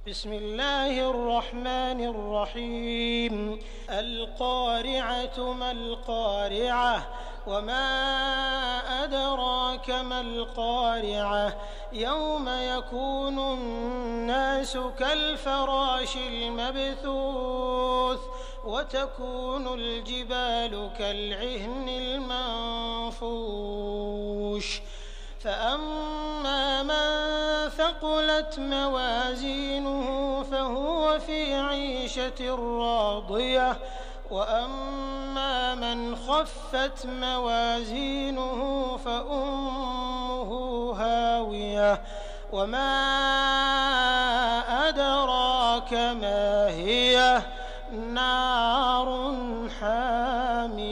بسم الله الرحمن الرحيم. القارعة ما القارعة وما أدراك ما القارعة يوم يكون الناس كالفراش المبثوث وتكون الجبال كالعهن المنفوش فأما من ثقلت موازينه فهو في عيشة راضية وأما من خفت موازينه فأمه هاوية وما أدراك ما هي نار حامية.